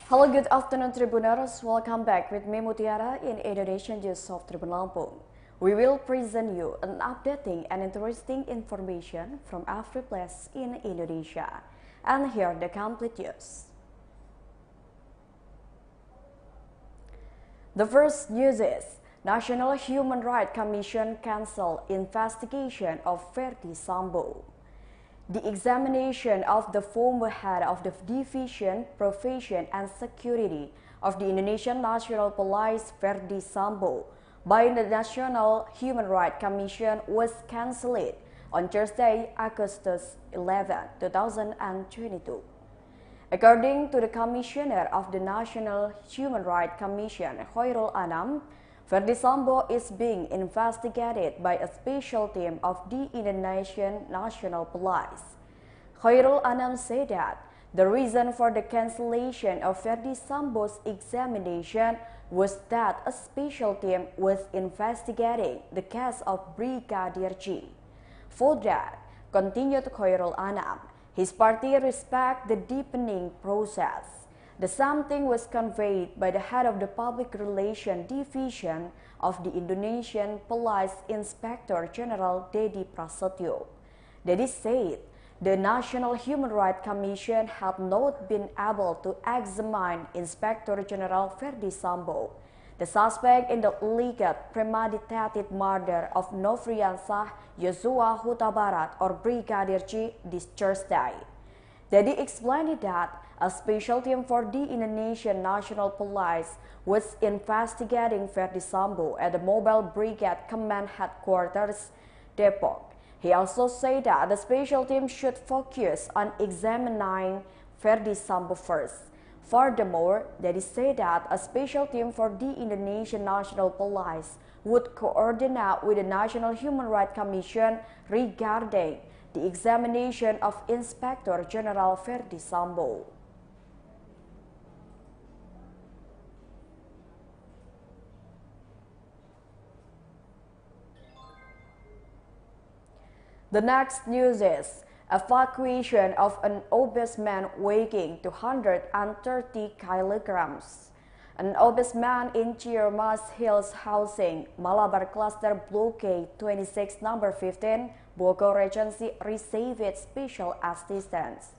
Hello, good afternoon, Tribuners. Welcome back with me, Mutiara, in Indonesian News of Tribun Lampung. We will present you an updating and interesting information from every place in Indonesia. And here the complete news. The first news is National Human Rights Commission cancel investigation of Ferdy Sambo. The examination of the former head of the Division, Profession and Security of the Indonesian National Police, Ferdy Sambo, by the National Human Rights Commission was cancelled on Thursday, August 11, 2022. According to the Commissioner of the National Human Rights Commission, Khairul Anam, Ferdy Sambo is being investigated by a special team of the Indonesian National Police. Khairul Anam said that the reason for the cancellation of Ferdy Sambo's examination was that a special team was investigating the case of Brigadir J. For that, continued Khairul Anam, his party respects the deepening process. The same thing was conveyed by the head of the Public Relations Division of the Indonesian Police, Inspector General Dedi Prasetyo. Dedi said the National Human Rights Commission had not been able to examine Inspector General Ferdy Sambo, the suspect in the alleged premeditated murder of Nofriansah Yosua Huta Barat or Brigadir J this Thursday. Dedi explained that a special team for the Indonesian National Police was investigating Ferdy Sambo at the Mobile Brigade Command Headquarters, Depok. He also said that the special team should focus on examining Ferdy Sambo first. Furthermore, Dedi said that a special team for the Indonesian National Police would coordinate with the National Human Rights Commission regarding the examination of Inspector General Ferdy Sambo. The next news is evacuation of an obese man weighing 230 kilograms. An obese man in Ciomas Hills Housing, Malabar Cluster, Blockade 26, number 15, Bogor Regency, received special assistance.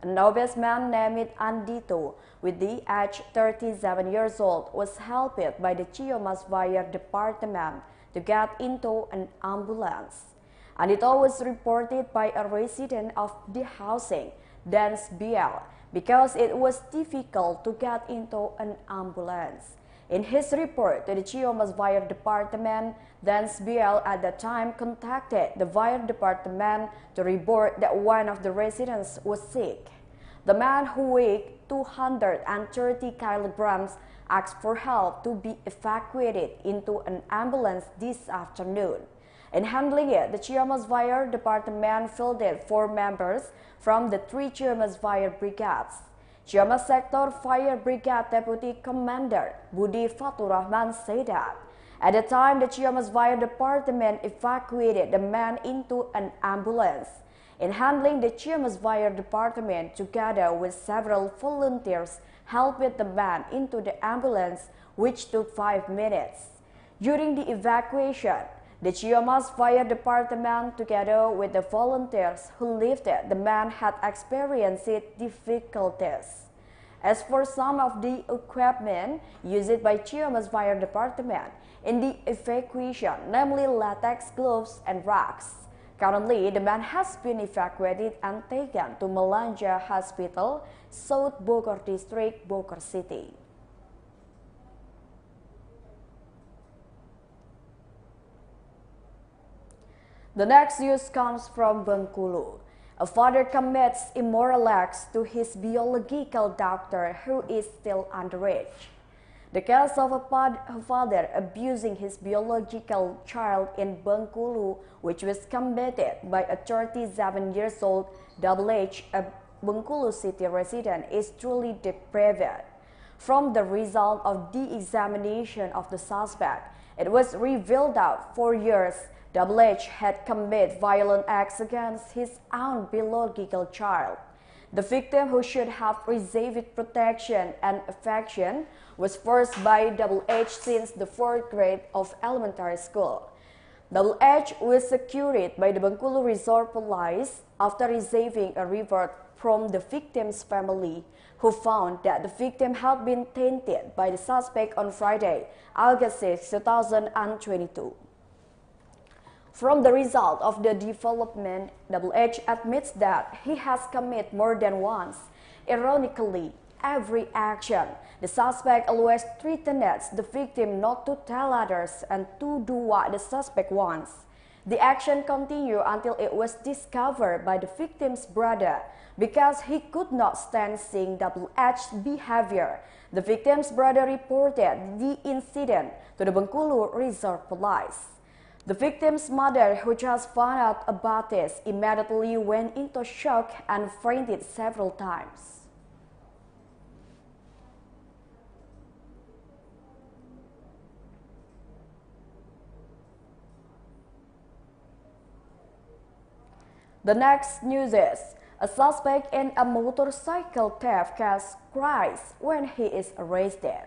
An obese man named Andito, with the age 37 years old, was helped by the Ciomas Fire Department to get into an ambulance. Andito was reported by a resident of the housing, Dans BL, because it was difficult to get into an ambulance. In his report to the Ciomas Fire Department, Dans BL at the time contacted the fire department to report that one of the residents was sick. The man who weighed 230 kilograms asked for help to be evacuated into an ambulance this afternoon. In handling it, the Ciomas Fire Department fielded 4 members from the 3 Ciomas Fire Brigades. Ciomas Sector Fire Brigade Deputy Commander Budi Fatur Rahman said that at the time the Ciomas Fire Department evacuated the man into an ambulance. In handling, the Ciomas Fire Department, together with several volunteers, helped the man into the ambulance, which took 5 minutes. During the evacuation, the Ciomas Fire Department, together with the volunteers who lifted the man, had experienced difficulties. As for some of the equipment used by Ciomas Fire Department in the evacuation, namely latex gloves and racks, currently the man has been evacuated and taken to Melanja Hospital, South Bogor District, Bogor City. The next news comes from Bengkulu. A father commits immoral acts to his biological daughter who is still underage. The case of a father abusing his biological child in Bengkulu, which was committed by a 37-year-old H, a Bengkulu City resident, is truly depraved. From the result of the examination of the suspect, it was revealed that for years, H had committed violent acts against his own biological child. The victim, who should have received protection and affection, was forced by H since the 4th grade of elementary school. H was secured by the Bengkulu Resort Police after receiving a report from the victim's family, who found that the victim had been tainted by the suspect on Friday, August 6, 2022. From the result of the development, H admits that he has committed more than once. Ironically, every action, the suspect always threatens the victim not to tell others and to do what the suspect wants. The action continued until it was discovered by the victim's brother. Because he could not stand seeing H's behavior, the victim's brother reported the incident to the Bengkulu Resort Police. The victim's mother, who just found out about this, immediately went into shock and fainted several times. The next news is, a suspect in a motorcycle theft case cries when he is arrested.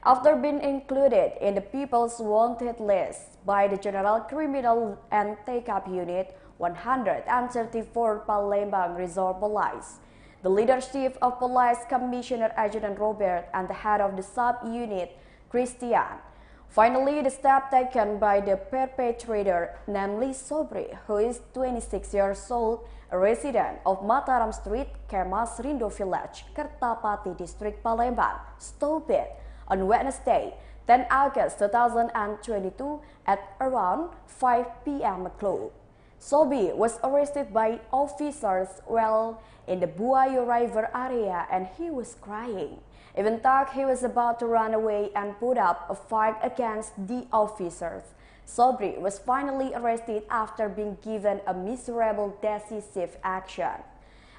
After being included in the People's Wanted list by the General Criminal and Take-up Unit 134 Palembang Resort Police, the leadership of Police Commissioner Adjutant Robert and the head of the sub-unit, Christian. Finally, the step taken by the perpetrator, namely Sobri, who is 26 years old, a resident of Mataram Street, Kemas Rindo Village, Kertapati District, Palembang, stopped it on Wednesday, 10 August 2022 at around 5 p.m. o'clock. Sobri was arrested by officers while in the Buayu River area and he was crying. Even though he was about to run away and put up a fight against the officers, Sobri was finally arrested after being given a miserable decisive action.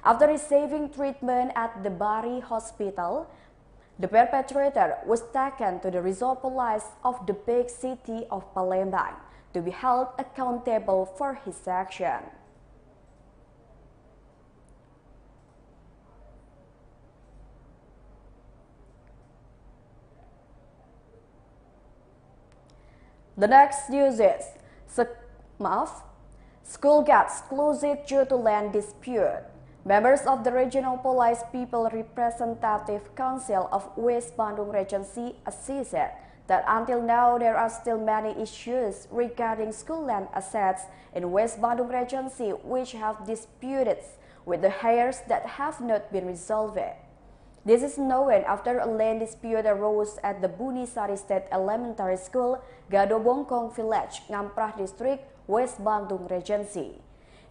After receiving treatment at the Bari Hospital, the perpetrator was taken to the resort police of the big city of Palembang to be held accountable for his action. The next news is, school gets closed due to land dispute. Members of the Regional Police People Representative Council of West Bandung Regency assessed that until now there are still many issues regarding school land assets in West Bandung Regency which have disputes with the heirs that have not been resolved. This is known after a land dispute arose at the Bunisari State Elementary School, Gado Bongkong Village, Ngamprah District, West Bandung Regency.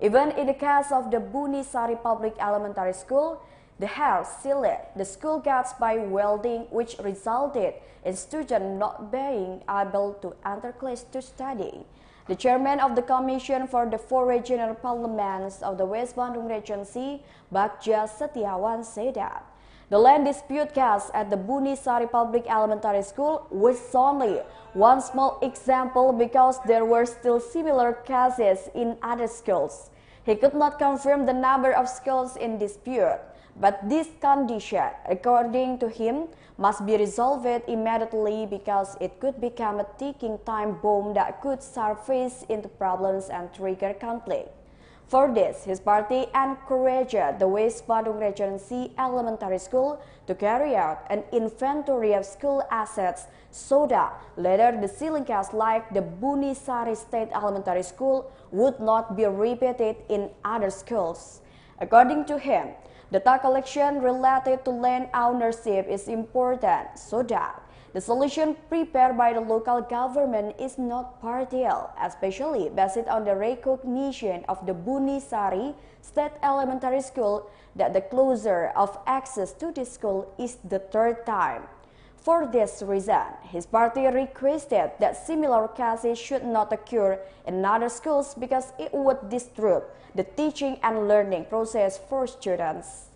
Even in the case of the Bunisari Public Elementary School, the heirs sealed the school gates by welding, which resulted in students not being able to enter class to study. The chairman of the Commission for the 4 Regional Parliaments of the West Bandung Regency, Bagja Setiawan, said that the land dispute case at the Bunisari Public Elementary School was only one small example because there were still similar cases in other schools. He could not confirm the number of schools in dispute, but this condition, according to him, must be resolved immediately because it could become a ticking time bomb that could surface into problems and trigger conflict. For this, his party encouraged the West Bandung Regency Elementary School to carry out an inventory of school assets so that later the sealing case like the Bunisari State Elementary School would not be repeated in other schools. According to him, data collection related to land ownership is important so that the solution prepared by the local government is not partial, especially based on the recognition of the Bunisari State Elementary School that the closure of access to the school is the 3rd time. For this reason, his party requested that similar cases should not occur in other schools because it would disrupt the teaching and learning process for students.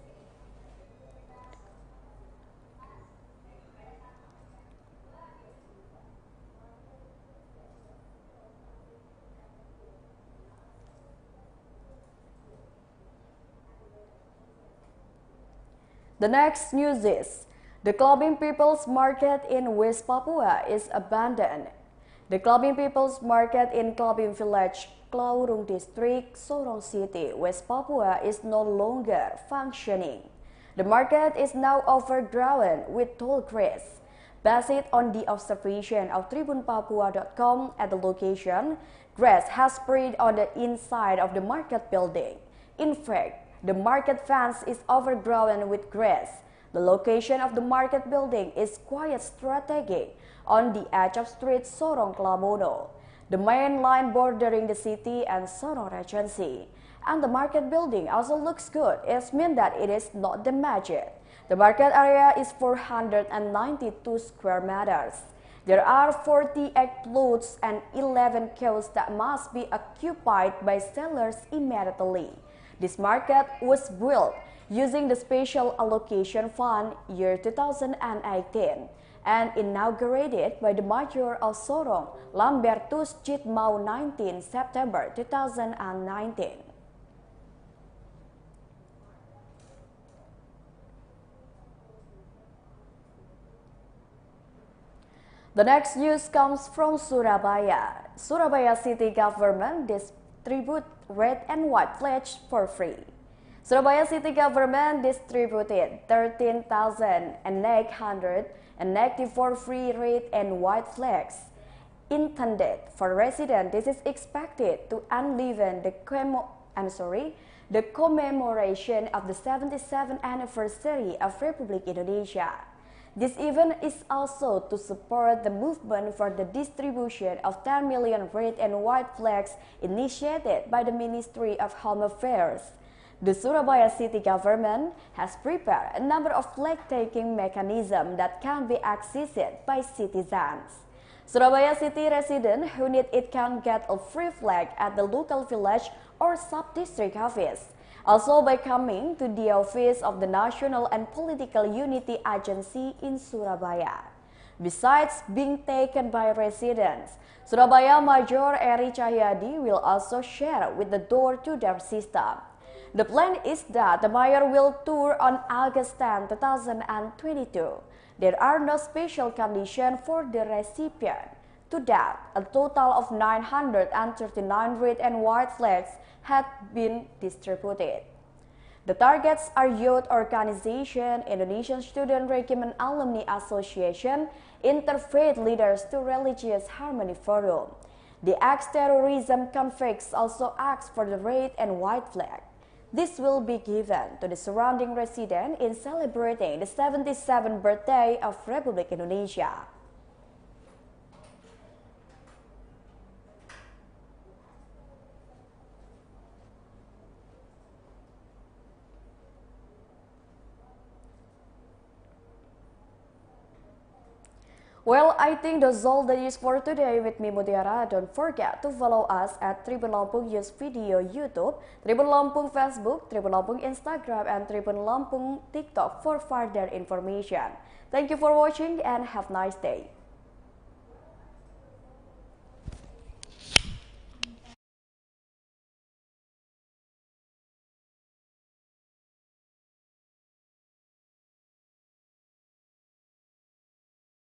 The next news is, the Clubbing People's Market in West Papua is abandoned. The Clubbing People's Market in Clubbing Village, Klaurung District, Sorong City, West Papua is no longer functioning. The market is now overgrown with tall grass. Based on the observation of TRIBUNpapua.com at the location, grass has spread on the inside of the market building. In fact, the market fence is overgrown with grass. The location of the market building is quite strategic on the edge of street Sorong Klamono, the main line bordering the city and Bogor Regency. And the market building also looks good. It means that it is not damaged. The market area is 492 square meters. There are 48 plots and 11 cows that must be occupied by sellers immediately. This market was built using the Special Allocation Fund year 2018 and inaugurated by the Mayor of Sorong, Lambertus Jitmau 19 September 2019. The next news comes from Surabaya. Surabaya city government distribute red and white flags for free. Surabaya city government distributed 13,894 free red and white flags intended for residents. This is expected to enliven the commemoration of the 77th anniversary of Republic Indonesia. This event is also to support the movement for the distribution of 10 million red and white flags initiated by the Ministry of Home Affairs. The Surabaya city government has prepared a number of flag-taking mechanisms that can be accessed by citizens. Surabaya city residents who need it can get a free flag at the local village or sub-district office, also by coming to the office of the National and Political Unity Agency in Surabaya. Besides being taken by residents, Surabaya Mayor Eri Cahyadi will also share with the door-to-door system. The plan is that the mayor will tour on August 10, 2022. There are no special conditions for the recipient. To that, a total of 939 red and white flags had been distributed. The targets are youth organization, Indonesian Student Regiment Alumni Association, Interfaith Leaders to Religious Harmony Forum. The ex-terrorism convicts also asked for the red and white flag. This will be given to the surrounding residents in celebrating the 77th birthday of Republic Indonesia. Well, I think that's all that is for today with me, Mutiara. Don't forget to follow us at Tribun Lampung News Video YouTube, Tribun Lampung Facebook, Tribun Lampung Instagram, and Tribun Lampung TikTok for further information. Thank you for watching and have a nice day.